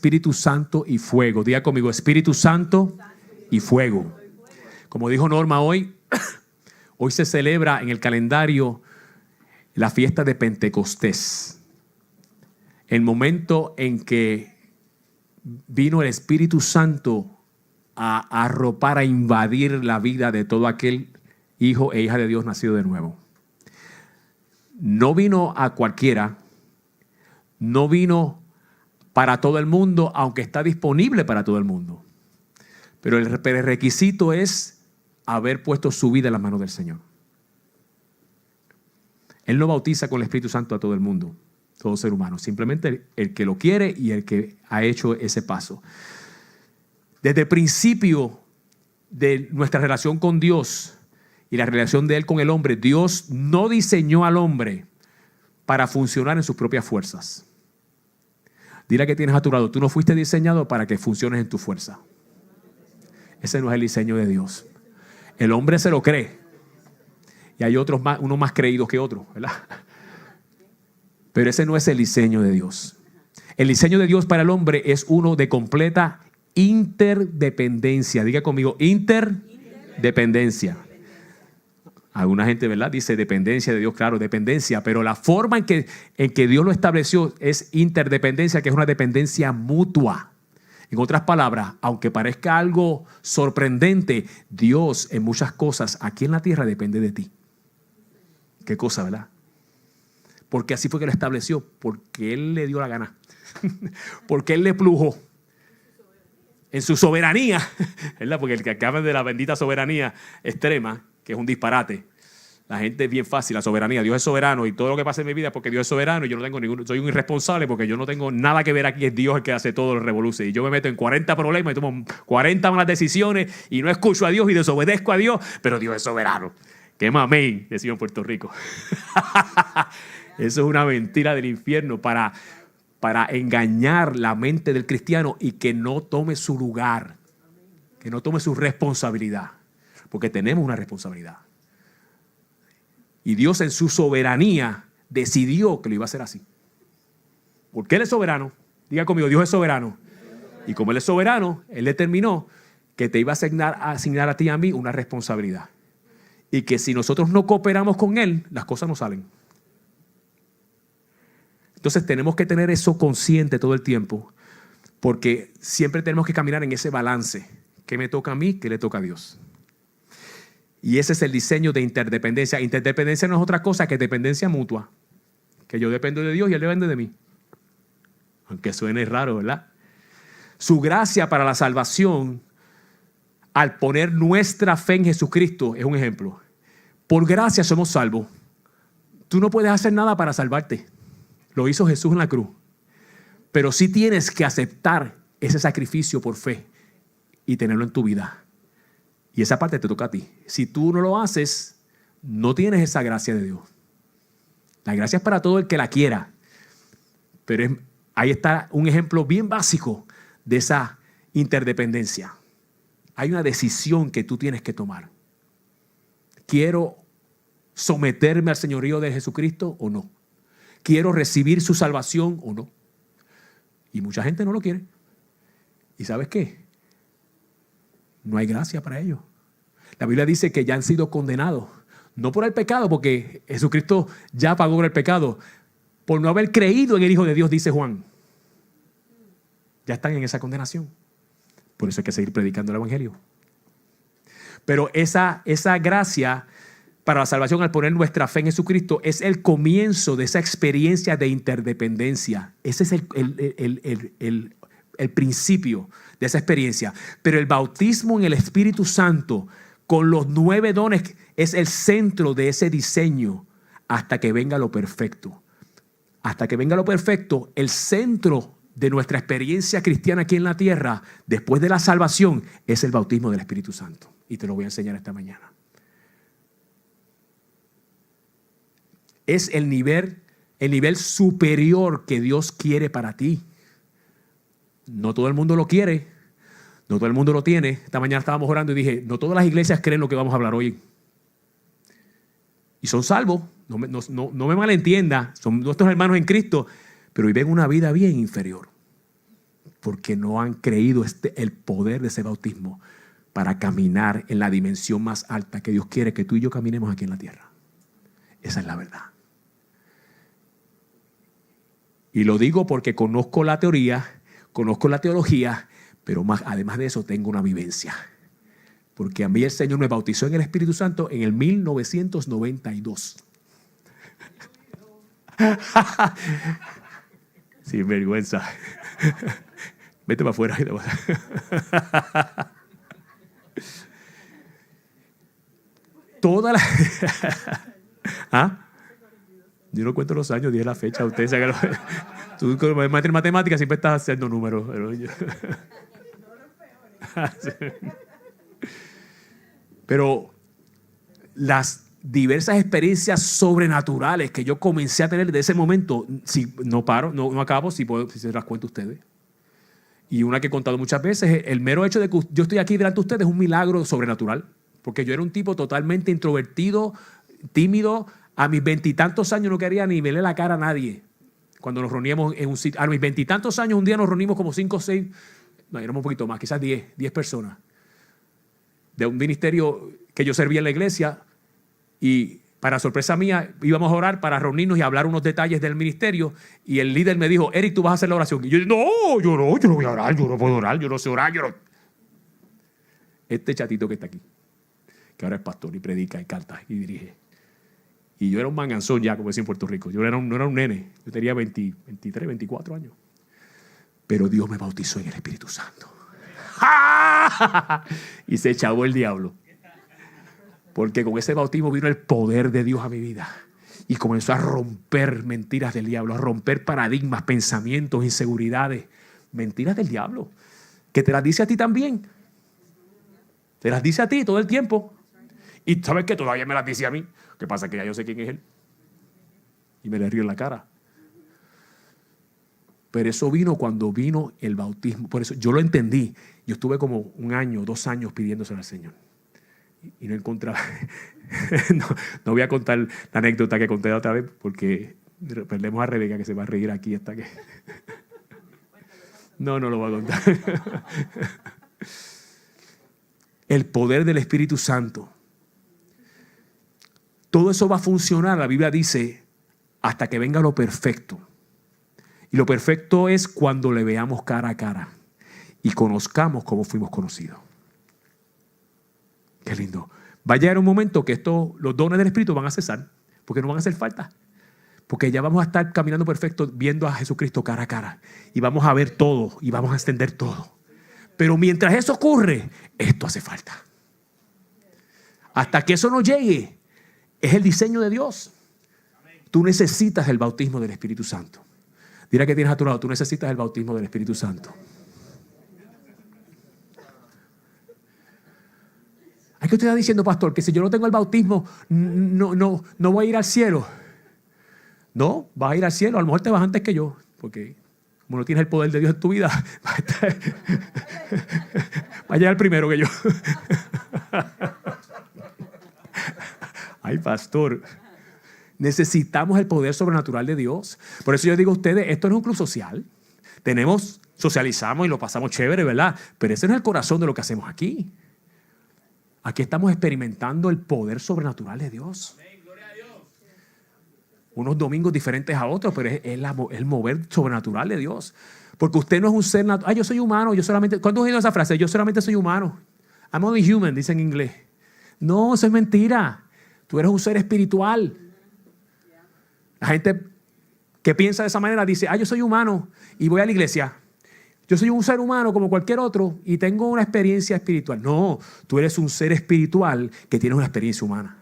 Espíritu Santo y fuego. Diga conmigo, Espíritu Santo y fuego. Como dijo Norma hoy, hoy se celebra en el calendario la fiesta de Pentecostés. El momento en que vino el Espíritu Santo a arropar, a invadir la vida de todo aquel hijo e hija de Dios nacido de nuevo. No vino a cualquiera, no vino para todo el mundo, aunque está disponible para todo el mundo. Pero el requisito es haber puesto su vida en las manos del Señor. Él no bautiza con el Espíritu Santo a todo el mundo, todo ser humano. Simplemente el que lo quiere y el que ha hecho ese paso. Desde el principio de nuestra relación con Dios y la relación de Él con el hombre, Dios no diseñó al hombre para funcionar en sus propias fuerzas. Dile que tienes a tu lado, tú no fuiste diseñado para que funciones en tu fuerza. Ese no es el diseño de Dios. El hombre se lo cree. Y hay otros más, unos más creídos que otros, ¿verdad? Pero ese no es el diseño de Dios. El diseño de Dios para el hombre es uno de completa interdependencia. Diga conmigo, interdependencia. Alguna gente, ¿verdad?, dice dependencia de Dios, claro, dependencia, pero la forma en que Dios lo estableció es interdependencia, que es una dependencia mutua. En otras palabras, aunque parezca algo sorprendente, Dios en muchas cosas aquí en la tierra depende de ti. Qué cosa, ¿verdad? Porque así fue que lo estableció, porque Él le dio la gana, porque Él le plujó en su soberanía, ¿verdad? Porque el que acaba de la bendita soberanía extrema, que es un disparate. La gente es bien fácil, la soberanía. Dios es soberano y todo lo que pasa en mi vida es porque Dios es soberano y yo no tengo soy un irresponsable porque yo no tengo nada que ver aquí. Es Dios el que hace todo el revoluce. Y yo me meto en 40 problemas y tomo 40 malas decisiones y no escucho a Dios y desobedezco a Dios, pero Dios es soberano. ¡Qué mamey! Decimos en Puerto Rico. Eso es una mentira del infierno para engañar la mente del cristiano y que no tome su lugar, que no tome su responsabilidad. Porque tenemos una responsabilidad. Y Dios en su soberanía decidió que lo iba a hacer así. Porque Él es soberano. Diga conmigo, Dios es soberano. Y como Él es soberano, Él determinó que te iba a asignar a ti y a mí una responsabilidad. Y que si nosotros no cooperamos con Él, las cosas no salen. Entonces tenemos que tener eso consciente todo el tiempo. Porque siempre tenemos que caminar en ese balance. ¿Qué me toca a mí? ¿Qué le toca a Dios? Y ese es el diseño de interdependencia. Interdependencia no es otra cosa que dependencia mutua. Que yo dependo de Dios y Él depende de mí. Aunque suene raro, ¿verdad? Su gracia para la salvación, al poner nuestra fe en Jesucristo, es un ejemplo. Por gracia somos salvos. Tú no puedes hacer nada para salvarte. Lo hizo Jesús en la cruz. Pero sí tienes que aceptar ese sacrificio por fe y tenerlo en tu vida. Y esa parte te toca a ti. Si tú no lo haces, no tienes esa gracia de Dios. La gracia es para todo el que la quiera. Pero ahí está un ejemplo bien básico de esa interdependencia. Hay una decisión que tú tienes que tomar. ¿Quiero someterme al señorío de Jesucristo o no? ¿Quiero recibir su salvación o no? Y mucha gente no lo quiere. ¿Y sabes qué? No hay gracia para ellos. La Biblia dice que ya han sido condenados. No por el pecado, porque Jesucristo ya pagó por el pecado. Por no haber creído en el Hijo de Dios, dice Juan. Ya están en esa condenación. Por eso hay que seguir predicando el Evangelio. Pero esa gracia para la salvación, al poner nuestra fe en Jesucristo, es el comienzo de esa experiencia de interdependencia. Ese es el principio de esa experiencia. Pero el bautismo en el Espíritu Santo con los 9 dones es el centro de ese diseño hasta que venga lo perfecto. Hasta que venga lo perfecto, el centro de nuestra experiencia cristiana aquí en la tierra, después de la salvación, es el bautismo del Espíritu Santo. Y te lo voy a enseñar esta mañana. Es el nivel superior que Dios quiere para ti. No todo el mundo lo quiere, no todo el mundo lo tiene. Esta mañana estábamos orando y dije, no todas las iglesias creen lo que vamos a hablar hoy. Y son salvos, no me malentienda, son nuestros hermanos en Cristo, pero viven una vida bien inferior. porque no han creído el poder de ese bautismo para caminar en la dimensión más alta que Dios quiere que tú y yo caminemos aquí en la tierra. Esa es la verdad. Y lo digo porque conozco la teoría, conozco la teología, pero además de eso tengo una vivencia. Porque a mí el Señor me bautizó en el Espíritu Santo en el 1992. Sin vergüenza. Vete para afuera. Toda la... ¿Ah? Yo no cuento los años, dije la fecha. Ustedes saben que tú con matemáticas siempre estás haciendo números. Pero las diversas experiencias sobrenaturales que yo comencé a tener desde ese momento, si no paro, no acabo, si se las cuento a ustedes. Y una que he contado muchas veces, el mero hecho de que yo estoy aquí delante de ustedes es un milagro sobrenatural. Porque yo era un tipo totalmente introvertido, tímido. A mis 20 y tantos años no quería ni verle la cara a nadie. Cuando nos reuníamos en un sitio. A mis 20 y tantos años un día nos reunimos como 5 o 6, no, éramos un poquito más, quizás 10 personas. De un ministerio que yo servía en la iglesia. Y para sorpresa mía íbamos a orar para reunirnos y hablar unos detalles del ministerio. Y el líder me dijo, Eric, tú vas a hacer la oración. Y yo yo no voy a orar, yo no puedo orar, yo no sé orar, yo no. Este chatito que está aquí, que ahora es pastor y predica y canta y dirige. Y yo era un manganzón ya, como decía en Puerto Rico. Yo no era un nene. Yo tenía 23, 24 años. Pero Dios me bautizó en el Espíritu Santo. Y se echó el diablo. Porque con ese bautismo vino el poder de Dios a mi vida. Y comenzó a romper mentiras del diablo, a romper paradigmas, pensamientos, inseguridades. Mentiras del diablo. Que te las dice a ti también. Te las dice a ti todo el tiempo. Y sabes que todavía me las dice a mí. ¿Qué pasa? Que ya yo sé quién es él. Y me le río en la cara. Pero eso vino cuando vino el bautismo. Por eso yo lo entendí. Yo estuve como 1 año, 2 años pidiéndoselo al Señor. Y no encontraba. no voy a contar la anécdota que conté otra vez porque perdemos a Rebeca que se va a reír aquí hasta que... No lo voy a contar. El poder del Espíritu Santo. Todo eso va a funcionar, la Biblia dice, hasta que venga lo perfecto. Y lo perfecto es cuando le veamos cara a cara y conozcamos cómo fuimos conocidos. Qué lindo. Va a llegar un momento que los dones del Espíritu van a cesar, porque no van a hacer falta. Porque ya vamos a estar caminando perfecto, viendo a Jesucristo cara a cara. Y vamos a ver todo, y vamos a extender todo. Pero mientras eso ocurre, esto hace falta. Hasta que eso no llegue, es el diseño de Dios. Tú necesitas el bautismo del Espíritu Santo. Dirá que tienes a tu lado, tú necesitas el bautismo del Espíritu Santo. ¿Qué usted está diciendo, pastor? Que si yo no tengo el bautismo, no voy a ir al cielo. No, vas a ir al cielo. A lo mejor te vas antes que yo. Porque como no tienes el poder de Dios en tu vida, vas a llegar primero que yo. Ay, pastor. Necesitamos el poder sobrenatural de Dios. Por eso yo digo a ustedes, esto no es un club social. Socializamos y lo pasamos chévere, ¿verdad? Pero ese no es el corazón de lo que hacemos aquí. Aquí estamos experimentando el poder sobrenatural de Dios. Unos domingos diferentes a otros, pero es el mover sobrenatural de Dios. Porque usted no es un ser natural. Yo soy humano, yo solamente... ¿Cuándo has oído esa frase? Yo solamente soy humano. I'm only human, dice en inglés. No, eso es mentira. Tú eres un ser espiritual. La gente que piensa de esa manera dice, yo soy humano y voy a la iglesia. Yo soy un ser humano como cualquier otro y tengo una experiencia espiritual. No, tú eres un ser espiritual que tiene una experiencia humana.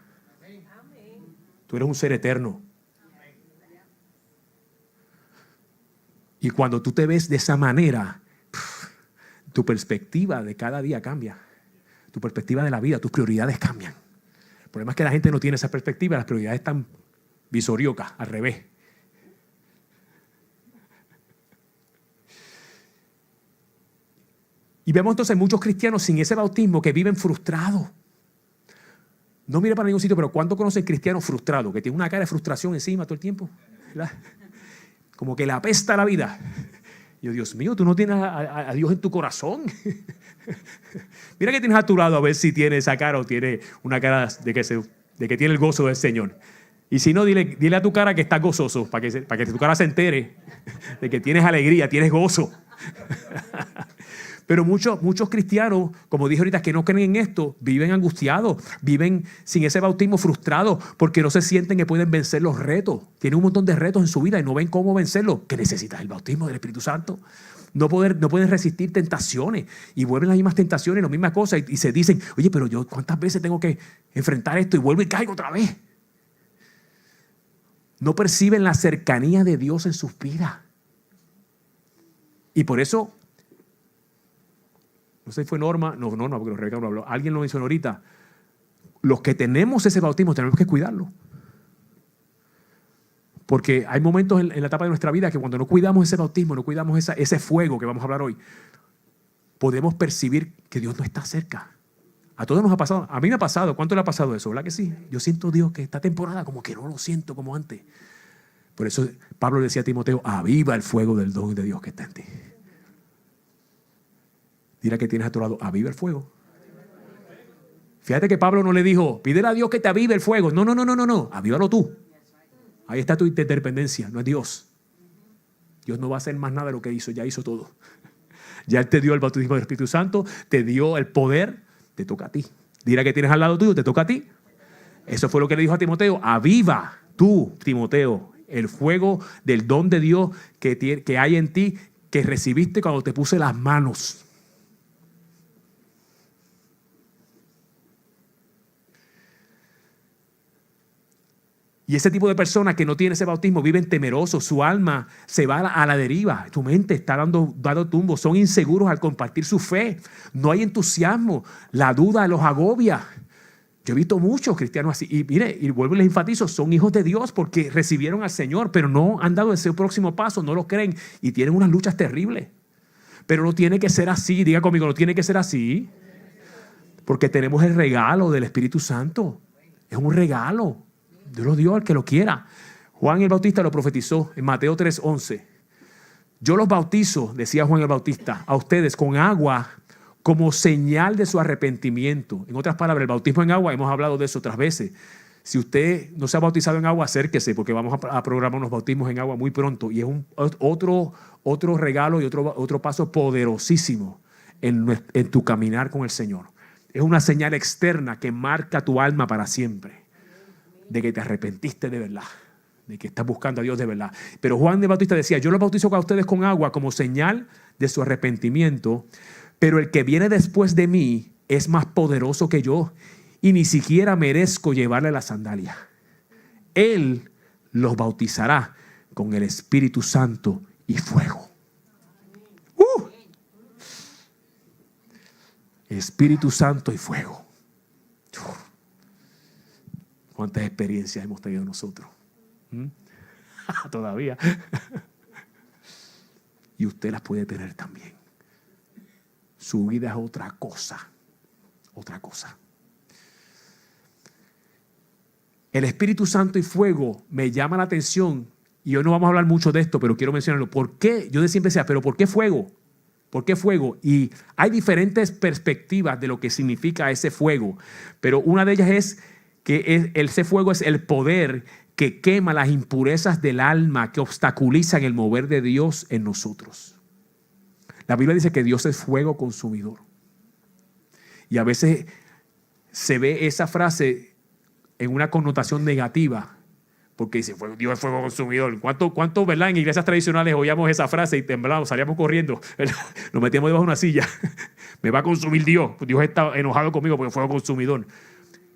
Tú eres un ser eterno. Y cuando tú te ves de esa manera, tu perspectiva de cada día cambia. Tu perspectiva de la vida, tus prioridades cambian. El problema es que la gente no tiene esa perspectiva, las prioridades están visoriocas, al revés. Y vemos entonces muchos cristianos sin ese bautismo que viven frustrados. No mire para ningún sitio, pero ¿cuánto conocen cristianos frustrados? Que tienen una cara de frustración encima todo el tiempo, ¿verdad? Como que le apesta la vida. Y yo, Dios mío, tú no tienes a Dios en tu corazón. Mira que tienes a tu lado a ver si tiene esa cara o tiene una cara de que tiene el gozo del Señor. Y si no, dile a tu cara que estás gozoso, para que tu cara se entere de que tienes alegría, tienes gozo. Pero muchos cristianos, como dije ahorita, que no creen en esto, viven angustiados, viven sin ese bautismo frustrados, porque no se sienten que pueden vencer los retos. Tienen un montón de retos en su vida y no ven cómo vencerlos. ¿Qué necesitas? El bautismo del Espíritu Santo. No pueden resistir tentaciones y vuelven las mismas tentaciones, las mismas cosas y se dicen, oye, pero yo ¿cuántas veces tengo que enfrentar esto? Y vuelvo y caigo otra vez. No perciben la cercanía de Dios en sus vidas. Y por eso, no sé si fue Norma, no, porque Rebeca no habló, alguien lo mencionó ahorita, los que tenemos ese bautismo tenemos que cuidarlo. Porque hay momentos en la etapa de nuestra vida que cuando no cuidamos ese bautismo, no cuidamos ese fuego que vamos a hablar hoy, podemos percibir que Dios no está cerca. A todos nos ha pasado, a mí me ha pasado. ¿Cuánto le ha pasado eso? ¿Verdad que sí? Yo siento, Dios, que esta temporada como que no lo siento como antes. Por eso Pablo le decía a Timoteo, aviva el fuego del don de Dios que está en ti. Dile que tienes a tu lado, aviva el fuego. Fíjate que Pablo no le dijo, pídele a Dios que te avive el fuego. No, avívalo tú. Ahí está tu interdependencia, no es Dios. Dios no va a hacer más nada de lo que hizo, ya hizo todo. Ya Él te dio el bautismo del Espíritu Santo, te dio el poder, te toca a ti. Dile que tienes al lado tuyo, te toca a ti. Eso fue lo que le dijo a Timoteo, aviva tú, Timoteo, el fuego del don de Dios que hay en ti, que recibiste cuando te puse las manos. Y ese tipo de personas que no tienen ese bautismo viven temerosos, su alma se va a la deriva, tu mente está dando tumbos, son inseguros al compartir su fe, no hay entusiasmo, la duda los agobia. Yo he visto muchos cristianos así, y mire, y vuelvo y les enfatizo, son hijos de Dios porque recibieron al Señor, pero no han dado ese próximo paso, no lo creen y tienen unas luchas terribles. Pero no tiene que ser así, diga conmigo, no tiene que ser así, porque tenemos el regalo del Espíritu Santo, es un regalo. Dios lo dio al que lo quiera. Juan el Bautista lo profetizó en Mateo 3:11. Yo los bautizo, decía Juan el Bautista, a ustedes con agua como señal de su arrepentimiento. En otras palabras, el bautismo en agua, hemos hablado de eso otras veces. Si usted no se ha bautizado en agua, acérquese porque vamos a programar unos bautismos en agua muy pronto. Y es otro regalo y otro paso poderosísimo en tu caminar con el Señor. Es una señal externa que marca tu alma para siempre. De que te arrepentiste de verdad, de que estás buscando a Dios de verdad. Pero Juan de Bautista decía, yo los bautizo a ustedes con agua como señal de su arrepentimiento, pero el que viene después de mí es más poderoso que yo y ni siquiera merezco llevarle la sandalia. Él los bautizará con el Espíritu Santo y fuego. Espíritu Santo y fuego. ¿Cuántas experiencias hemos tenido nosotros? Todavía. Y usted las puede tener también. Su vida es otra cosa. Otra cosa. El Espíritu Santo y fuego me llama la atención. Y hoy no vamos a hablar mucho de esto, pero quiero mencionarlo. ¿Por qué? Yo siempre decía, ¿pero por qué fuego? ¿Por qué fuego? Y hay diferentes perspectivas de lo que significa ese fuego. Pero una de ellas es que ese fuego es el poder que quema las impurezas del alma, que obstaculizan el mover de Dios en nosotros. La Biblia dice que Dios es fuego consumidor. Y a veces se ve esa frase en una connotación negativa, porque dice, Dios es fuego consumidor. ¿Cuánto, verdad? En iglesias tradicionales oíamos esa frase y temblamos, salíamos corriendo, ¿verdad? Nos metíamos debajo de una silla. Me va a consumir Dios. Dios está enojado conmigo porque es fuego consumidor.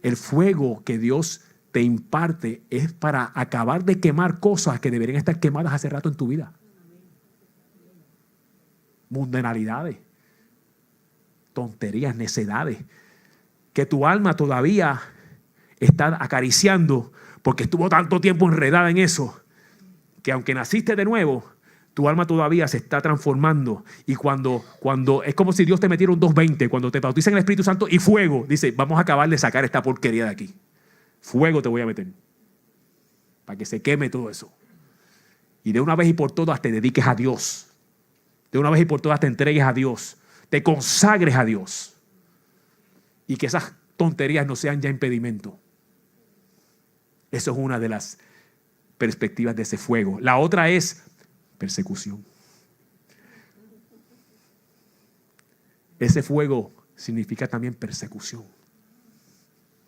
El fuego que Dios te imparte es para acabar de quemar cosas que deberían estar quemadas hace rato en tu vida. Mundanalidades, tonterías, necedades, que tu alma todavía está acariciando porque estuvo tanto tiempo enredada en eso, que aunque naciste de nuevo, tu alma todavía se está transformando. Y cuando es como si Dios te metiera un 220, cuando te bautizan en el Espíritu Santo y fuego, dice, vamos a acabar de sacar esta porquería de aquí. Fuego te voy a meter para que se queme todo eso. Y de una vez y por todas te dediques a Dios. de una vez y por todas te entregues a Dios, te consagres a Dios y que esas tonterías no sean ya impedimento. Eso es una de las perspectivas de ese fuego. La otra es persecución. Ese fuego significa también persecución.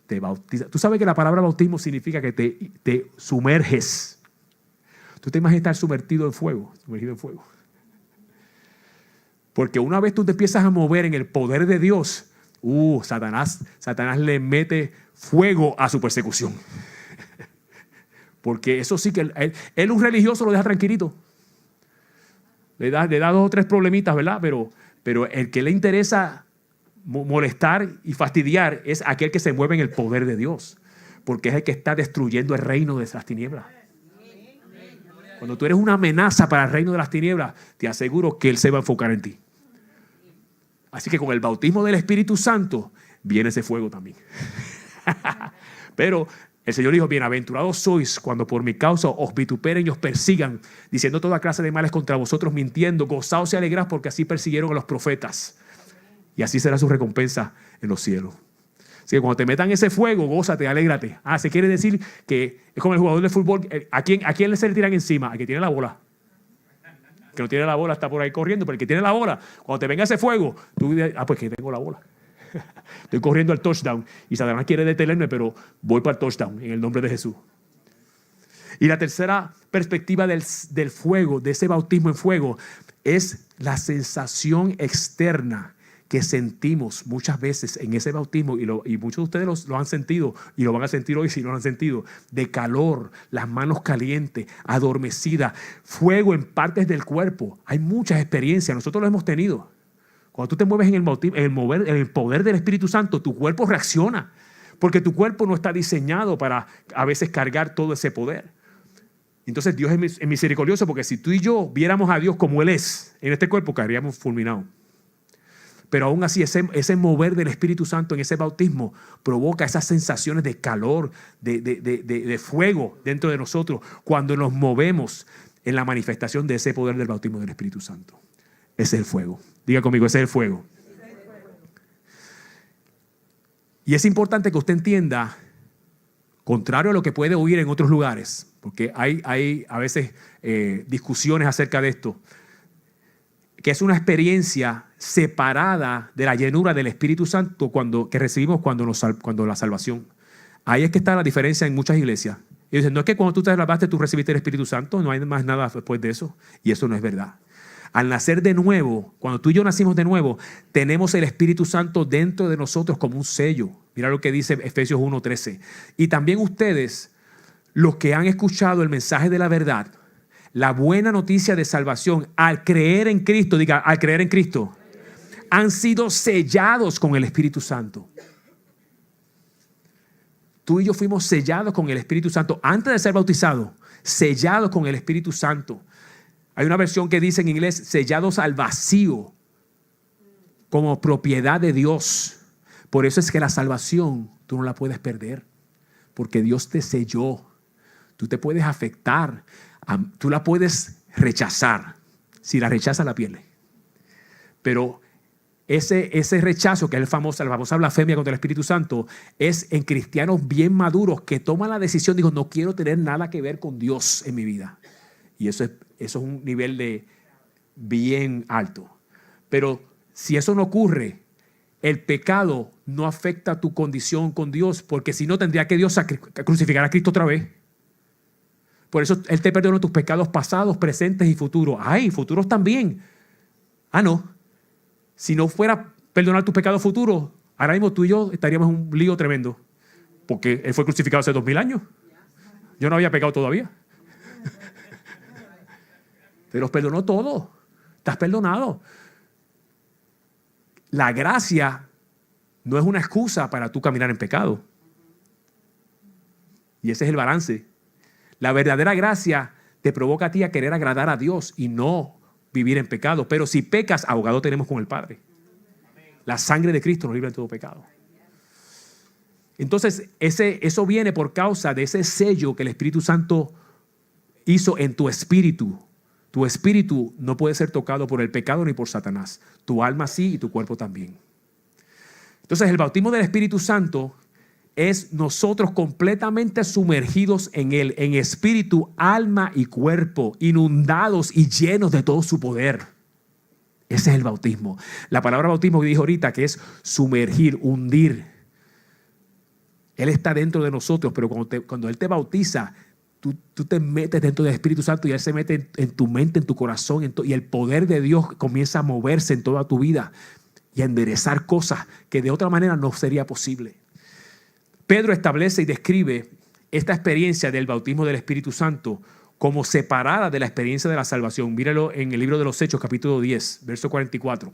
Te bautiza. Tú sabes que la palabra bautismo significa que te sumerges. Tú te imaginas estar sumergido en fuego. Porque una vez tú te empiezas a mover en el poder de Dios, Satanás le mete fuego a su persecución. Porque eso sí que él un religioso lo deja tranquilito. Le da 2 o 3 problemitas, ¿verdad? Pero el que le interesa molestar y fastidiar es aquel que se mueve en el poder de Dios. Porque es el que está destruyendo el reino de las tinieblas. Cuando tú eres una amenaza para el reino de las tinieblas, te aseguro que Él se va a enfocar en ti. Así que con el bautismo del Espíritu Santo viene ese fuego también. Pero el Señor dijo, bienaventurados sois cuando por mi causa os vituperen y os persigan, diciendo toda clase de males contra vosotros, mintiendo. Gozaos y alegraos porque así persiguieron a los profetas. Y así será su recompensa en los cielos. Así que cuando te metan ese fuego, gózate, alégrate. Se quiere decir que es como el jugador de fútbol. ¿A quién se le tiran encima? Al que tiene la bola. El que no tiene la bola está por ahí corriendo, pero el que tiene la bola, cuando te venga ese fuego, tú dices, pues que tengo la bola. Estoy corriendo al touchdown y Satanás quiere detenerme, pero voy para el touchdown en el nombre de Jesús. Y la tercera perspectiva del fuego, de ese bautismo en fuego, es la sensación externa que sentimos muchas veces en ese bautismo, y muchos de ustedes lo han sentido y lo van a sentir hoy si no lo han sentido, de calor, las manos calientes, adormecidas, fuego en partes del cuerpo. Hay muchas experiencias, nosotros lo hemos tenido. Cuando tú te mueves en el poder del Espíritu Santo, tu cuerpo reacciona, porque tu cuerpo no está diseñado para a veces cargar todo ese poder. Entonces Dios es misericordioso, porque si tú y yo viéramos a Dios como Él es, en este cuerpo caeríamos fulminados. Pero aún así ese mover del Espíritu Santo en ese bautismo provoca esas sensaciones de calor, de fuego dentro de nosotros cuando nos movemos en la manifestación de ese poder del bautismo del Espíritu Santo. Ese es el fuego. Diga conmigo, ese es el fuego. Y es importante que usted entienda, contrario a lo que puede oír en otros lugares, porque hay a veces discusiones acerca de esto, que es una experiencia separada de la llenura del Espíritu Santo que recibimos cuando la salvación. Ahí es que está la diferencia en muchas iglesias. Y dicen, no es que cuando tú te salvaste tú recibiste el Espíritu Santo, no hay más nada después de eso. Y eso no es verdad. Al nacer de nuevo, cuando tú y yo nacimos de nuevo, tenemos el Espíritu Santo dentro de nosotros como un sello. Mira lo que dice Efesios 1:13. Y también ustedes, los que han escuchado el mensaje de la verdad, la buena noticia de salvación, al creer en Cristo, diga, al creer en Cristo, han sido sellados con el Espíritu Santo. Tú y yo fuimos sellados con el Espíritu Santo antes de ser bautizados, sellados con el Espíritu Santo. Hay una versión que dice en inglés, sellados al vacío, como propiedad de Dios. Por eso es que la salvación tú no la puedes perder, porque Dios te selló. Tú te puedes afectar, tú la puedes rechazar. Si la rechazas, la pierdes. Pero ese rechazo, que es la famosa blasfemia contra el Espíritu Santo, es en cristianos bien maduros que toman la decisión, digo, no quiero tener nada que ver con Dios en mi vida. Y eso es un nivel de bien alto. Pero si eso no ocurre, el pecado no afecta tu condición con Dios, porque si no tendría que Dios crucificar a Cristo otra vez. Por eso Él te perdonó tus pecados pasados, presentes y futuros. ¡Ay, futuros también! No. Si no fuera perdonar tus pecados futuros, ahora mismo tú y yo estaríamos en un lío tremendo. Porque Él fue crucificado hace 2000 años. Yo no había pecado todavía. Pero os perdonó todo. Estás perdonado. La gracia no es una excusa para tú caminar en pecado. Y ese es el balance. La verdadera gracia te provoca a ti a querer agradar a Dios y no vivir en pecado. Pero si pecas, abogado tenemos con el Padre. La sangre de Cristo nos libra de todo pecado. Entonces, eso viene por causa de ese sello que el Espíritu Santo hizo en tu espíritu. Tu espíritu no puede ser tocado por el pecado ni por Satanás. Tu alma sí y tu cuerpo también. Entonces el bautismo del Espíritu Santo es nosotros completamente sumergidos en Él, en espíritu, alma y cuerpo, inundados y llenos de todo su poder. Ese es el bautismo. La palabra bautismo que dije ahorita, que es sumergir, hundir. Él está dentro de nosotros, pero cuando Él te bautiza, tú te metes dentro del Espíritu Santo y Él se mete en tu mente, en tu corazón, y el poder de Dios comienza a moverse en toda tu vida y a enderezar cosas que de otra manera no sería posible. Pedro establece y describe esta experiencia del bautismo del Espíritu Santo como separada de la experiencia de la salvación. Míralo en el libro de los Hechos, capítulo 10, verso 44.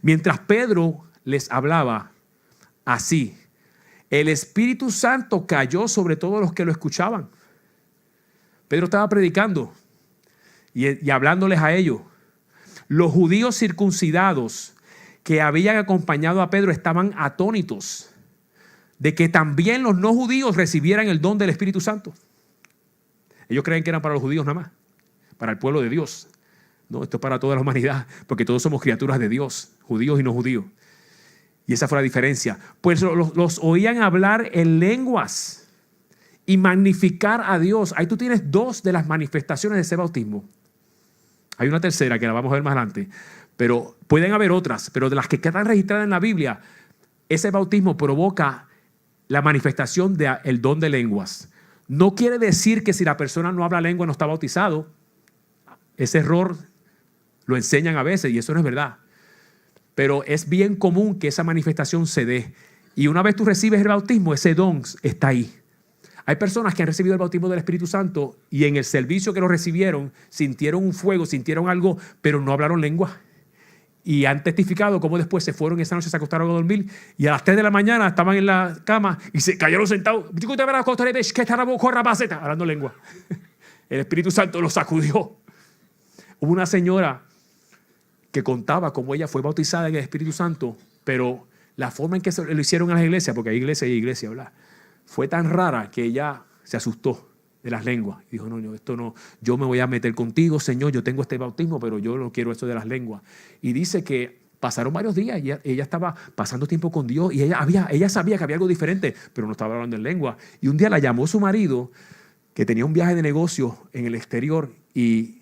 Mientras Pedro les hablaba así, el Espíritu Santo cayó sobre todos los que lo escuchaban. Pedro estaba predicando y hablándoles a ellos. Los judíos circuncidados que habían acompañado a Pedro estaban atónitos de que también los no judíos recibieran el don del Espíritu Santo. Ellos creen que eran para los judíos nada más, para el pueblo de Dios. No, esto es para toda la humanidad, porque todos somos criaturas de Dios, judíos y no judíos. Y esa fue la diferencia. Pues los oían hablar en lenguas y magnificar a Dios. Ahí tú tienes dos de las manifestaciones de ese bautismo. Hay una tercera que la vamos a ver más adelante. Pero pueden haber otras, pero de las que quedan registradas en la Biblia, ese bautismo provoca la manifestación del don de lenguas. No quiere decir que si la persona no habla lengua no está bautizado. Ese error lo enseñan a veces y eso no es verdad. Pero es bien común que esa manifestación se dé. Y una vez tú recibes el bautismo, ese don está ahí. Hay personas que han recibido el bautismo del Espíritu Santo y en el servicio que lo recibieron sintieron un fuego, sintieron algo, pero no hablaron lengua. Y han testificado cómo después se fueron esa noche, se acostaron a dormir y a las 3 de la mañana estaban en la cama y se cayeron sentados. Hablando lengua. El Espíritu Santo los sacudió. Hubo una señora que contaba cómo ella fue bautizada en el Espíritu Santo, pero la forma en que lo hicieron en las iglesias, porque hay iglesia y iglesia, ¿verdad? Fue tan rara que ella se asustó de las lenguas. Y dijo, no, esto no, yo me voy a meter contigo, Señor, yo tengo este bautismo, pero yo no quiero esto de las lenguas. Y dice que pasaron varios días y ella estaba pasando tiempo con Dios y ella sabía que había algo diferente, pero no estaba hablando en lengua. Y un día la llamó su marido, que tenía un viaje de negocio en el exterior, y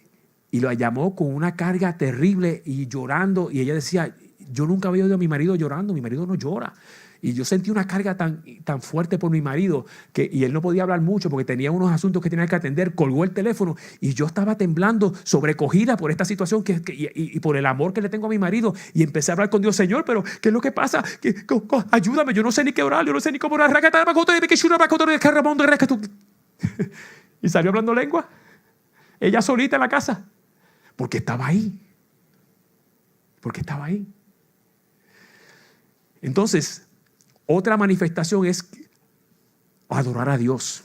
la llamó con una carga terrible y llorando. Y ella decía, yo nunca había oído a mi marido llorando, mi marido no llora. Y yo sentí una carga tan fuerte por mi marido y él no podía hablar mucho porque tenía unos asuntos que tenía que atender. Colgó el teléfono y yo estaba temblando, sobrecogida por esta situación y por el amor que le tengo a mi marido. Y empecé a hablar con Dios, Señor, pero ¿qué es lo que pasa? Ayúdame, yo no sé ni qué orar, yo no sé ni cómo orar. Y salió hablando lengua. Ella solita en la casa. Porque estaba ahí. Porque estaba ahí. Entonces, otra manifestación es adorar a Dios.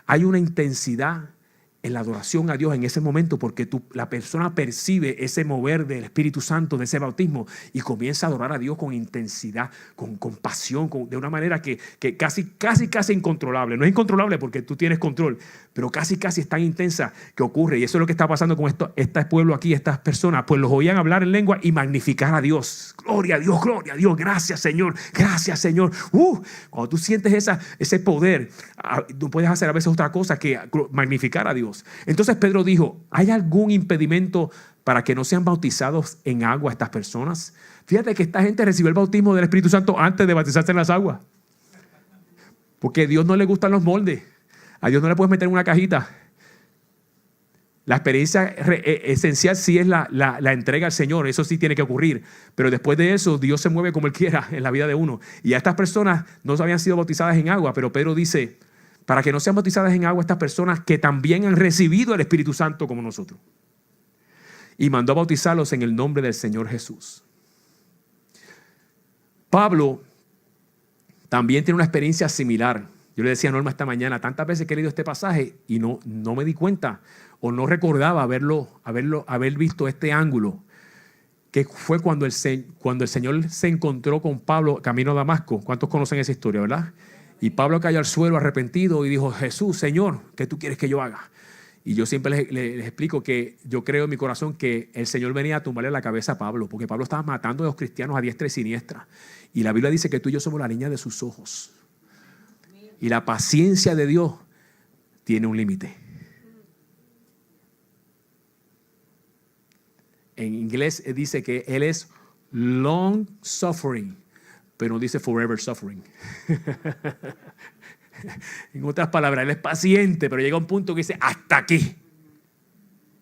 Hay una intensidad en la adoración a Dios en ese momento porque la persona percibe ese mover del Espíritu Santo, de ese bautismo, y comienza a adorar a Dios con intensidad, con pasión, de una manera que casi incontrolable. No es incontrolable porque tú tienes control, pero casi es tan intensa que ocurre. Y eso es lo que está pasando con este pueblo aquí, estas personas. Pues los oían hablar en lengua y magnificar a Dios. Gloria a Dios, gracias Señor, gracias Señor. Cuando tú sientes ese poder, tú puedes hacer a veces otra cosa que magnificar a Dios. Entonces Pedro dijo, ¿hay algún impedimento para que no sean bautizados en agua estas personas? Fíjate que esta gente recibió el bautismo del Espíritu Santo antes de bautizarse en las aguas. Porque a Dios no le gustan los moldes. A Dios no le puedes meter en una cajita. La experiencia esencial sí es la entrega al Señor. Eso sí tiene que ocurrir. Pero después de eso, Dios se mueve como Él quiera en la vida de uno. Y a estas personas no habían sido bautizadas en agua, pero Pedro dice, para que no sean bautizadas en agua estas personas que también han recibido el Espíritu Santo como nosotros. Y mandó a bautizarlos en el nombre del Señor Jesús. Pablo también tiene una experiencia similar. Yo le decía a Norma esta mañana, tantas veces que he leído este pasaje y no me di cuenta o no recordaba haber visto este ángulo, que fue cuando el Señor se encontró con Pablo camino a Damasco. ¿Cuántos conocen esa historia, verdad? Y Pablo cayó al suelo arrepentido y dijo, Jesús, Señor, ¿qué tú quieres que yo haga? Y yo siempre les explico que yo creo en mi corazón que el Señor venía a tumbarle la cabeza a Pablo, porque Pablo estaba matando a los cristianos a diestra y siniestra. Y la Biblia dice que tú y yo somos la niña de sus ojos. Y la paciencia de Dios tiene un límite. En inglés dice que Él es long suffering, pero no dice forever suffering. En otras palabras, Él es paciente, pero llega un punto que dice hasta aquí.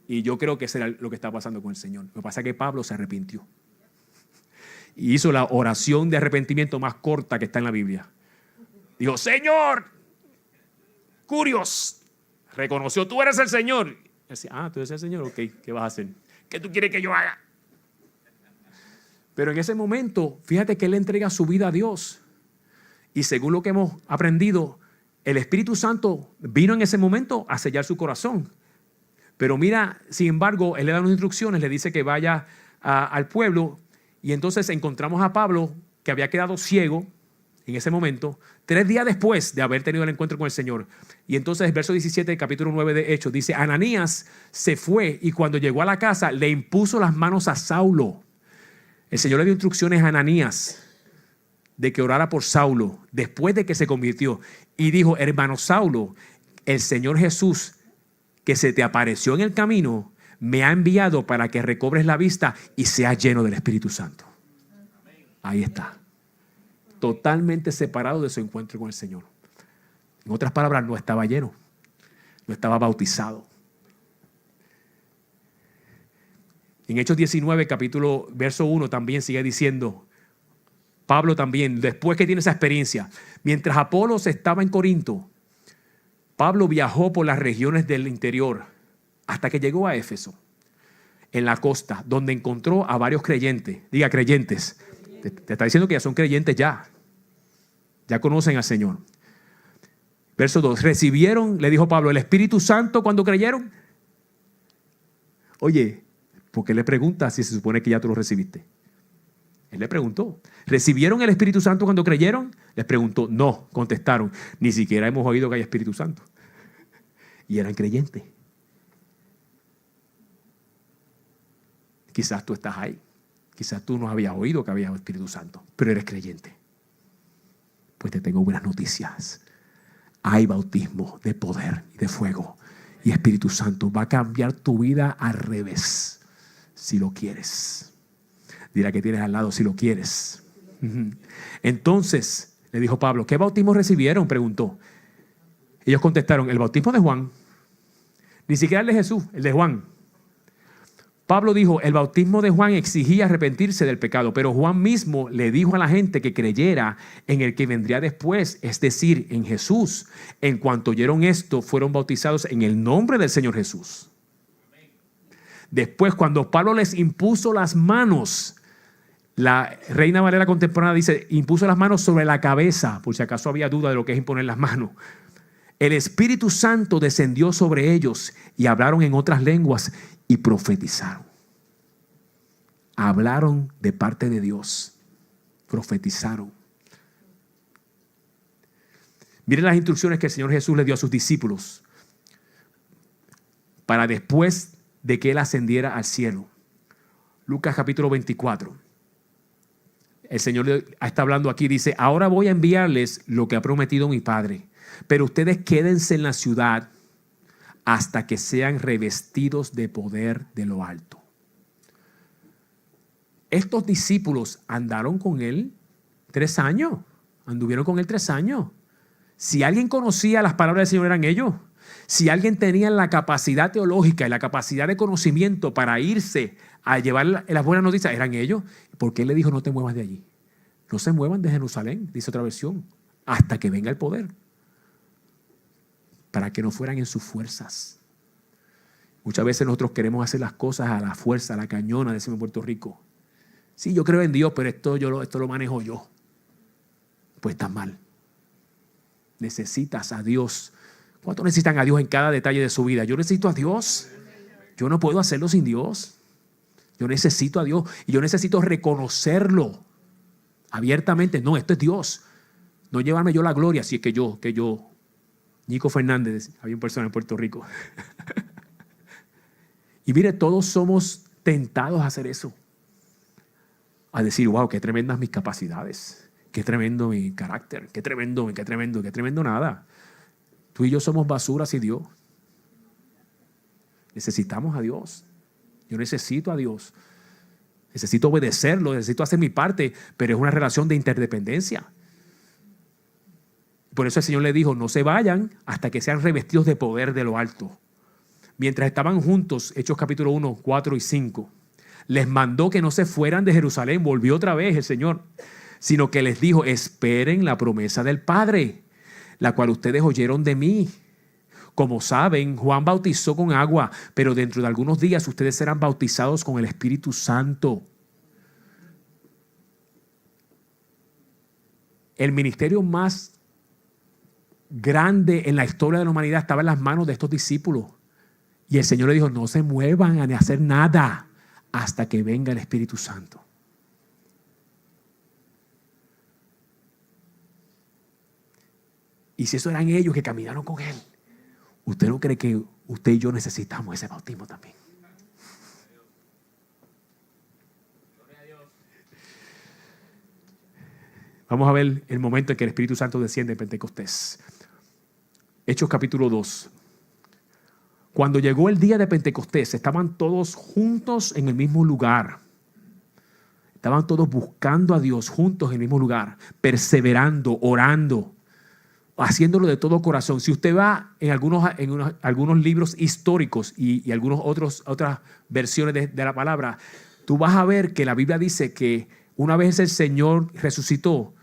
Y yo creo que eso era lo que está pasando con el Señor. Lo que pasa es que Pablo se arrepintió y hizo la oración de arrepentimiento más corta que está en la Biblia. Dijo: Señor, Curios, reconoció: tú eres el Señor. Él decía: tú eres el Señor, ok, ¿qué vas a hacer? ¿Qué tú quieres que yo haga? Pero en ese momento, fíjate que él entrega su vida a Dios. Y según lo que hemos aprendido, el Espíritu Santo vino en ese momento a sellar su corazón. Pero mira, sin embargo, él le da unas instrucciones, le dice que vaya al pueblo. Y entonces encontramos a Pablo, que había quedado ciego en ese momento, 3 días después de haber tenido el encuentro con el Señor. Y entonces el verso 17 del capítulo 9 de Hechos dice: Ananías se fue y cuando llegó a la casa le impuso las manos a Saulo. El Señor le dio instrucciones a Ananías de que orara por Saulo después de que se convirtió. Y dijo: hermano Saulo, el Señor Jesús que se te apareció en el camino me ha enviado para que recobres la vista y seas lleno del Espíritu Santo. Ahí está. Totalmente separado de su encuentro con el Señor. En otras palabras, no estaba lleno, no estaba bautizado. En Hechos 19, verso 1, también sigue diciendo, Pablo también, después que tiene esa experiencia, mientras Apolos estaba en Corinto, Pablo viajó por las regiones del interior hasta que llegó a Éfeso, en la costa, donde encontró a varios creyentes. Diga, creyentes. Te está diciendo que ya son creyentes ya conocen al Señor. Verso 2, recibieron, le dijo Pablo, el Espíritu Santo cuando creyeron. Oye, ¿por qué le preguntas si se supone que ya tú lo recibiste? Él le preguntó, ¿recibieron el Espíritu Santo cuando creyeron? Les preguntó, no, contestaron, ni siquiera hemos oído que haya Espíritu Santo. Y eran creyentes. Quizás tú estás ahí. Quizás tú no habías oído que había Espíritu Santo, pero eres creyente. Pues te tengo buenas noticias. Hay bautismo de poder y de fuego. Y Espíritu Santo va a cambiar tu vida al revés, si lo quieres. Dirá que tienes al lado, si lo quieres. Entonces, le dijo Pablo, ¿qué bautismo recibieron? Preguntó. Ellos contestaron, el bautismo de Juan. Ni siquiera el de Jesús, el de Juan. Pablo dijo, el bautismo de Juan exigía arrepentirse del pecado, pero Juan mismo le dijo a la gente que creyera en el que vendría después, es decir, en Jesús. En cuanto oyeron esto, fueron bautizados en el nombre del Señor Jesús. Después, cuando Pablo les impuso las manos, la Reina Valera contemporánea dice, impuso las manos sobre la cabeza, por si acaso había duda de lo que es imponer las manos. El Espíritu Santo descendió sobre ellos y hablaron en otras lenguas y profetizaron. Hablaron de parte de Dios. Profetizaron. Miren las instrucciones que el Señor Jesús le dio a sus discípulos para después de que Él ascendiera al cielo. Lucas capítulo 24. El Señor está hablando aquí, dice, ahora voy a enviarles lo que ha prometido mi Padre, pero ustedes quédense en la ciudad hasta que sean revestidos de poder de lo alto. Estos discípulos andaron con Él 3 años, anduvieron con Él 3 años. Si alguien conocía las palabras del Señor eran ellos. Si alguien tenía la capacidad teológica y la capacidad de conocimiento para irse a llevar las buenas noticias, eran ellos. Porque Él le dijo, no te muevas de allí. No se muevan de Jerusalén, dice otra versión, hasta que venga el poder. Para que no fueran en sus fuerzas. Muchas veces nosotros queremos hacer las cosas a la fuerza, a la cañona, decimos en Puerto Rico. Sí, yo creo en Dios, pero esto lo manejo yo. Pues está mal. Necesitas a Dios. ¿Cuántos necesitan a Dios en cada detalle de su vida? Yo necesito a Dios. Yo no puedo hacerlo sin Dios. Yo necesito a Dios y yo necesito reconocerlo abiertamente. No, esto es Dios. No llevarme yo la gloria, si es que yo, Nico Fernández, había una persona en Puerto Rico. Y mire, todos somos tentados a hacer eso. A decir, wow, qué tremendas mis capacidades. Qué tremendo mi carácter. Qué tremendo nada. Tú y yo somos basura sin Dios. Necesitamos a Dios. Yo necesito a Dios. Necesito obedecerlo, necesito hacer mi parte, pero es una relación de interdependencia. Por eso el Señor le dijo, no se vayan hasta que sean revestidos de poder de lo alto. Mientras estaban juntos, Hechos capítulo 1, 4 y 5, les mandó que no se fueran de Jerusalén, volvió otra vez el Señor, sino que les dijo, esperen la promesa del Padre, la cual ustedes oyeron de mí. Como saben, Juan bautizó con agua, pero dentro de algunos días ustedes serán bautizados con el Espíritu Santo. El ministerio más grande en la historia de la humanidad estaba en las manos de estos discípulos. Y el Señor le dijo, no se muevan a hacer nada hasta que venga el Espíritu Santo. Y si eso eran ellos que caminaron con Él, ¿usted no cree que usted y yo necesitamos ese bautismo también? Vamos a ver el momento en que el Espíritu Santo desciende en Pentecostés. Hechos capítulo 2. Cuando llegó el día de Pentecostés, estaban todos juntos en el mismo lugar. Estaban todos buscando a Dios juntos en el mismo lugar, perseverando, orando, haciéndolo de todo corazón. Si usted va en algunos libros históricos y otras versiones de la palabra, tú vas a ver que la Biblia dice que una vez el Señor resucitó,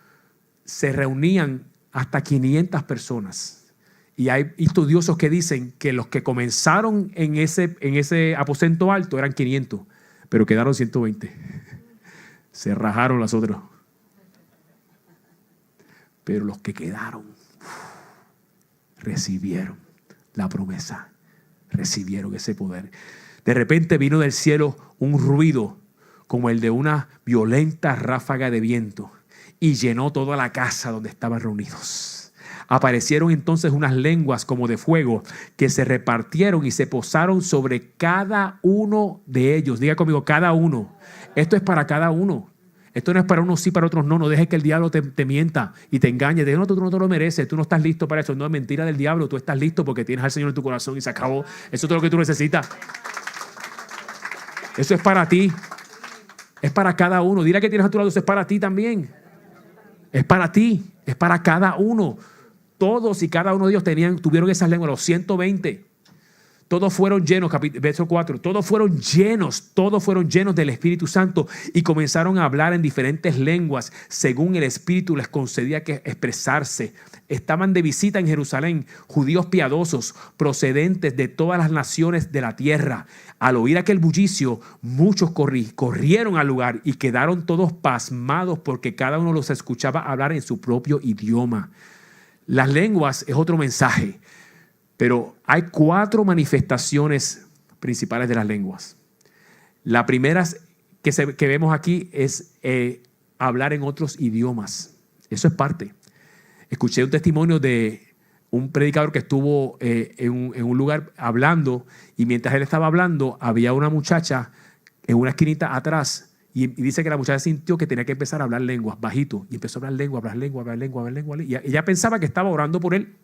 se reunían hasta 500 personas. Y hay estudiosos que dicen que los que comenzaron en ese aposento alto eran 500, pero quedaron 120. Se rajaron las otras. Pero los que quedaron recibieron la promesa, recibieron ese poder. De repente vino del cielo un ruido como el de una violenta ráfaga de viento y llenó toda la casa donde estaban reunidos. Aparecieron entonces unas lenguas como de fuego que se repartieron y se posaron sobre cada uno de ellos. Diga conmigo, cada uno. Esto es para cada uno. Esto no es para unos sí, para otros no. No dejes que el diablo te mienta y te engañe. No, tú no te lo mereces, tú no estás listo para eso. No es mentira del diablo, tú estás listo porque tienes al Señor en tu corazón y se acabó. Eso es todo lo que tú necesitas. Eso es para ti. Es para cada uno. Dile que tienes a tu lado, eso es para ti también. Es para ti, es para cada uno. Todos y cada uno de ellos tuvieron esas lenguas, los 120. Todos fueron llenos, verso 4, todos fueron llenos del Espíritu Santo y comenzaron a hablar en diferentes lenguas según el Espíritu les concedía que expresarse. Estaban de visita en Jerusalén judíos piadosos procedentes de todas las naciones de la tierra. Al oír aquel bullicio, muchos corrieron al lugar y quedaron todos pasmados porque cada uno los escuchaba hablar en su propio idioma. Las lenguas es otro mensaje. Pero hay 4 manifestaciones principales de las lenguas. La primera que vemos aquí es hablar en otros idiomas. Eso es parte. Escuché un testimonio de un predicador que estuvo en un lugar hablando y mientras él estaba hablando había una muchacha en una esquinita atrás y dice que la muchacha sintió que tenía que empezar a hablar lenguas bajito y empezó a hablar lengua y ella pensaba que estaba orando por él.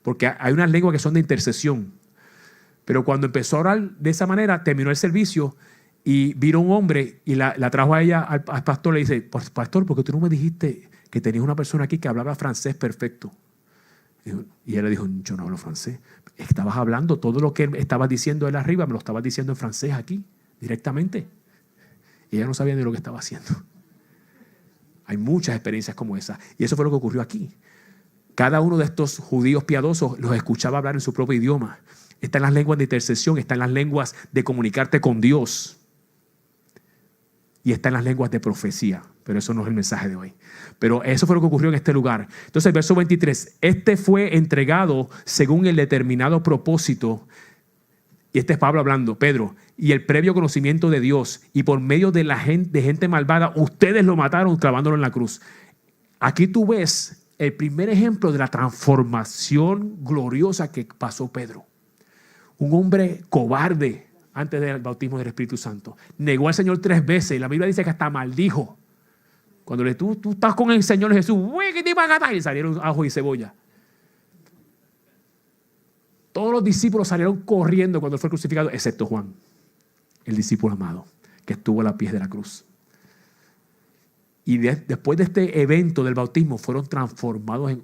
Porque hay unas lenguas que son de intercesión. Pero cuando empezó a orar de esa manera, terminó el servicio y vino un hombre y la trajo a ella al pastor. Le dice, pastor, ¿por qué tú no me dijiste que tenías una persona aquí que hablaba francés perfecto? Y él le dijo, yo no hablo francés. Estabas hablando, todo lo que estabas diciendo él arriba, me lo estabas diciendo en francés aquí, directamente. Y ella no sabía ni lo que estaba haciendo. Hay muchas experiencias como esa. Y eso fue lo que ocurrió aquí. Cada uno de estos judíos piadosos los escuchaba hablar en su propio idioma. Están las lenguas de intercesión, están las lenguas de comunicarte con Dios. Y están las lenguas de profecía. Pero eso no es el mensaje de hoy. Pero eso fue lo que ocurrió en este lugar. Entonces el verso 23. Este fue entregado según el determinado propósito. Y este es Pablo hablando, Pedro. Y el previo conocimiento de Dios. Y por medio de gente malvada, ustedes lo mataron clavándolo en la cruz. Aquí tú ves el primer ejemplo de la transformación gloriosa que pasó Pedro. Un hombre cobarde, antes del bautismo del Espíritu Santo. Negó al Señor 3 veces y la Biblia dice que hasta maldijo. Cuando tú estás con el Señor Jesús, y salieron ajo y cebolla. Todos los discípulos salieron corriendo cuando fue crucificado, excepto Juan, el discípulo amado, que estuvo a los pies de la cruz. Y después de este evento del bautismo, fueron transformados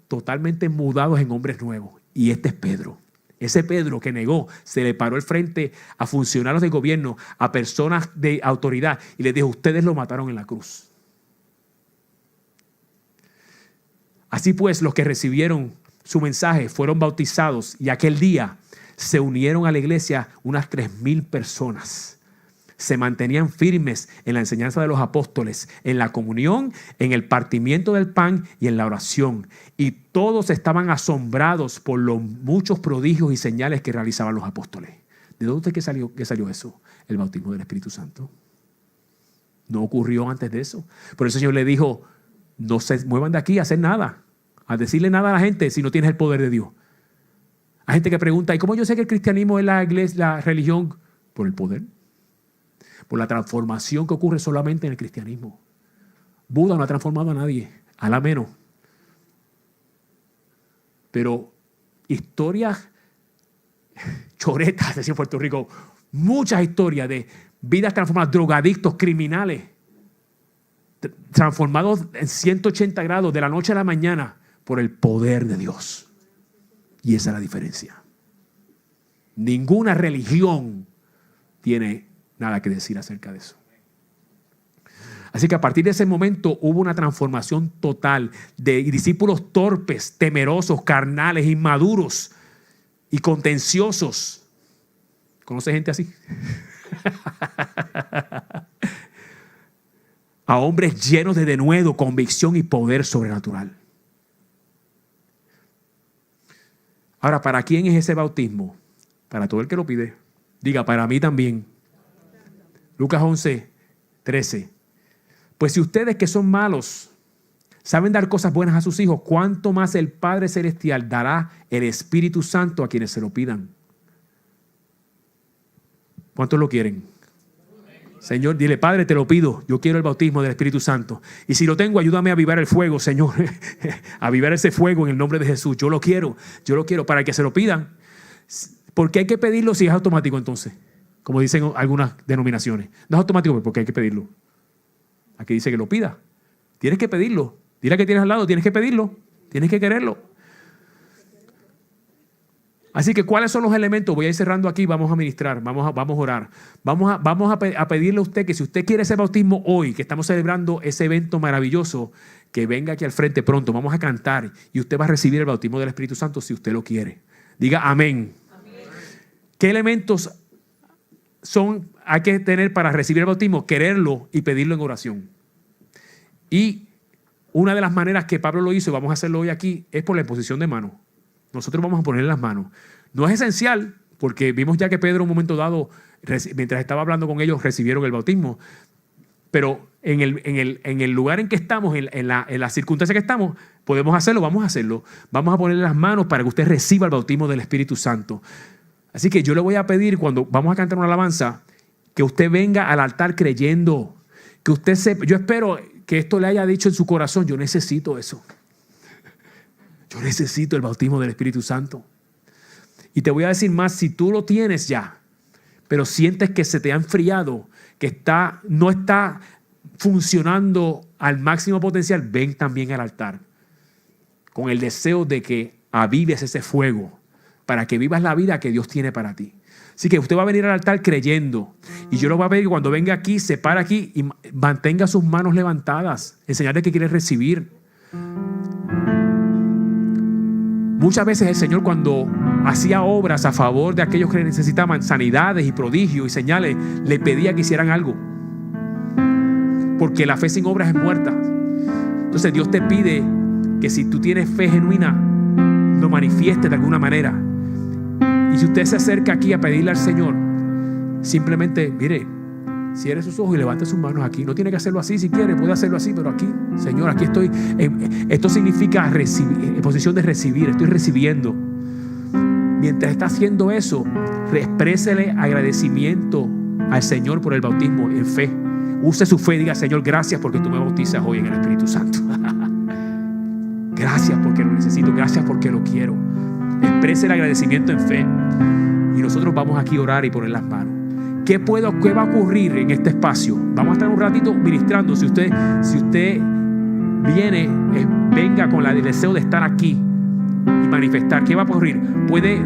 totalmente mudados en hombres nuevos. Y este es Pedro. Ese Pedro que negó, se le paró al frente a funcionarios de gobierno, a personas de autoridad, y les dijo: ustedes lo mataron en la cruz. Así pues, los que recibieron su mensaje fueron bautizados, y aquel día se unieron a la iglesia unas 3,000 personas. Se mantenían firmes en la enseñanza de los apóstoles, en la comunión, en el partimiento del pan y en la oración. Y todos estaban asombrados por los muchos prodigios y señales que realizaban los apóstoles. ¿De dónde qué salió eso? El bautismo del Espíritu Santo. No ocurrió antes de eso. Por eso el Señor le dijo: no se muevan de aquí a hacer nada, a decirle nada a la gente si no tienes el poder de Dios. Hay gente que pregunta: ¿y cómo yo sé que el cristianismo es la iglesia, la religión? Por el poder. Por la transformación que ocurre solamente en el cristianismo. Buda no ha transformado a nadie, a la menos. Pero historias choretas, decía en Puerto Rico, muchas historias de vidas transformadas, drogadictos, criminales, transformados en 180 grados de la noche a la mañana por el poder de Dios. Y esa es la diferencia. Ninguna religión tiene nada que decir acerca de eso. Así que a partir de ese momento hubo una transformación total de discípulos torpes, temerosos, carnales, inmaduros y contenciosos. ¿Conoce gente así? A hombres llenos de denuedo, convicción y poder sobrenatural. Ahora, ¿para quién es ese bautismo? Para todo el que lo pide. Diga: para mí también. Lucas 11:13. Pues si ustedes, que son malos, saben dar cosas buenas a sus hijos, ¿cuánto más el Padre Celestial dará el Espíritu Santo a quienes se lo pidan? ¿Cuántos lo quieren? Señor, dile: Padre, te lo pido, yo quiero el bautismo del Espíritu Santo. Y si lo tengo, ayúdame a avivar el fuego, Señor. A avivar ese fuego en el nombre de Jesús. Yo lo quiero para que se lo pidan. ¿Por qué hay que pedirlo si es automático entonces? Como dicen algunas denominaciones. No es automático porque hay que pedirlo. Aquí dice que lo pida. Tienes que pedirlo. Dile que tienes al lado, tienes que pedirlo. Tienes que quererlo. Así que, ¿cuáles son los elementos? Voy a ir cerrando aquí, vamos a ministrar, vamos a orar. Vamos a pedirle a usted que si usted quiere ese bautismo hoy, que estamos celebrando ese evento maravilloso, que venga aquí al frente pronto. Vamos a cantar y usted va a recibir el bautismo del Espíritu Santo si usted lo quiere. Diga amén. Amén. ¿Qué elementos hay que tener para recibir el bautismo? Quererlo y pedirlo en oración. Y una de las maneras que Pablo lo hizo, y vamos a hacerlo hoy aquí, es por la imposición de manos. Nosotros vamos a ponerle las manos. No es esencial, porque vimos ya que Pedro en un momento dado, mientras estaba hablando con ellos, recibieron el bautismo. Pero en el lugar en que estamos, en la circunstancia que estamos, podemos hacerlo, vamos a hacerlo. Vamos a ponerle las manos para que usted reciba el bautismo del Espíritu Santo. Así que yo le voy a pedir, cuando vamos a cantar una alabanza, que usted venga al altar creyendo. Que usted sepa, yo espero que esto le haya dicho en su corazón: yo necesito eso. Yo necesito el bautismo del Espíritu Santo. Y te voy a decir más: si tú lo tienes ya, pero sientes que se te ha enfriado, que no está funcionando al máximo potencial, ven también al altar con el deseo de que avives ese fuego para que vivas la vida que Dios tiene para ti. Así que usted va a venir al altar creyendo. Y yo lo voy a pedir que cuando venga aquí, se para aquí y mantenga sus manos levantadas, en señal de que quiere recibir. Muchas veces el Señor, cuando hacía obras a favor de aquellos que necesitaban sanidades y prodigios y señales, le pedía que hicieran algo. Porque la fe sin obras es muerta. Entonces Dios te pide que si tú tienes fe genuina, lo manifiestes de alguna manera. Y si usted se acerca aquí a pedirle al Señor, simplemente, mire, cierre sus ojos y levante sus manos aquí. No tiene que hacerlo así, si quiere, puede hacerlo así, pero aquí, Señor, aquí estoy. Esto significa recibir, en posición de recibir, estoy recibiendo. mientras está haciendo eso, exprésele agradecimiento al Señor por el bautismo en fe. Use su fe y diga: Señor, gracias porque tú me bautizas hoy en el Espíritu Santo. Gracias porque lo necesito, gracias porque lo quiero. Exprese el agradecimiento en fe. Y nosotros vamos aquí a orar y poner las manos. ¿Qué va a ocurrir en este espacio? Vamos a estar un ratito ministrando. Si usted viene, venga con el deseo de estar aquí y manifestar. ¿Qué va a ocurrir? Puede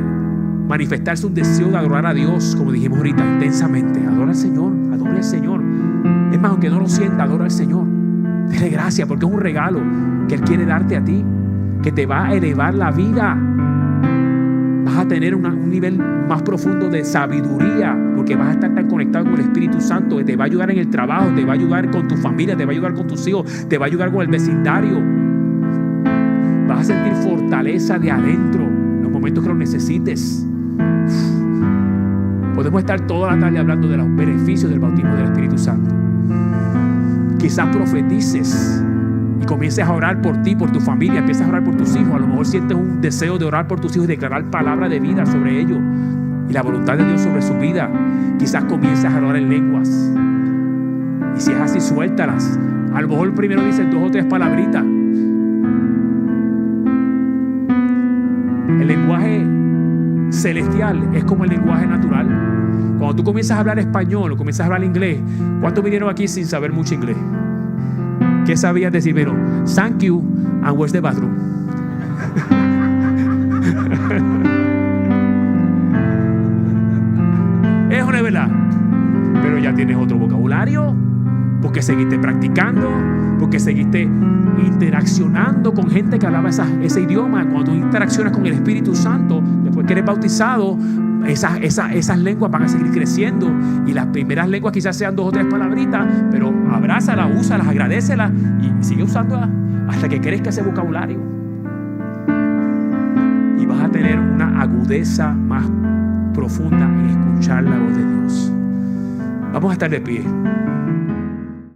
manifestarse un deseo de adorar a Dios, como dijimos ahorita, intensamente. Adora al Señor, adora al Señor. Es más, aunque no lo sienta, adora al Señor. Dele gracias porque es un regalo que Él quiere darte a ti, que te va a elevar la vida. Vas a tener un nivel más profundo de sabiduría, porque vas a estar tan conectado con el Espíritu Santo, que te va a ayudar en el trabajo, te va a ayudar con tu familia, te va a ayudar con tus hijos, te va a ayudar con el vecindario. Vas a sentir fortaleza de adentro en los momentos que lo necesites. Podemos estar toda la tarde hablando de los beneficios del bautismo del Espíritu Santo. Quizás profetices y comiences a orar por ti, por tu familia, empiezas a orar por tus hijos. A lo mejor sientes un deseo de orar por tus hijos y declarar palabra de vida sobre ellos y la voluntad de Dios sobre su vida. Quizás comiences a orar en lenguas, y si es así, suéltalas. A lo mejor primero dices 2 o 3 palabritas. El lenguaje celestial es como el lenguaje natural. Cuando tú comienzas a hablar español o comienzas a hablar inglés, ¿cuántos vinieron aquí sin saber mucho inglés? ¿Qué sabías decir? Pero, thank you, and where's the bathroom? Eso no es verdad. Pero ya tienes otro vocabulario, porque seguiste practicando, porque seguiste interaccionando con gente que hablaba ese idioma. Cuando tú interaccionas con el Espíritu Santo, después que eres bautizado, esas lenguas van a seguir creciendo, y las primeras lenguas quizás sean 2 o 3 palabritas, pero abrázalas, úsalas, agradécelas y sigue usándolas hasta que crezca ese vocabulario, y vas a tener una agudeza más profunda en escuchar la voz de Dios. Vamos a estar de pie.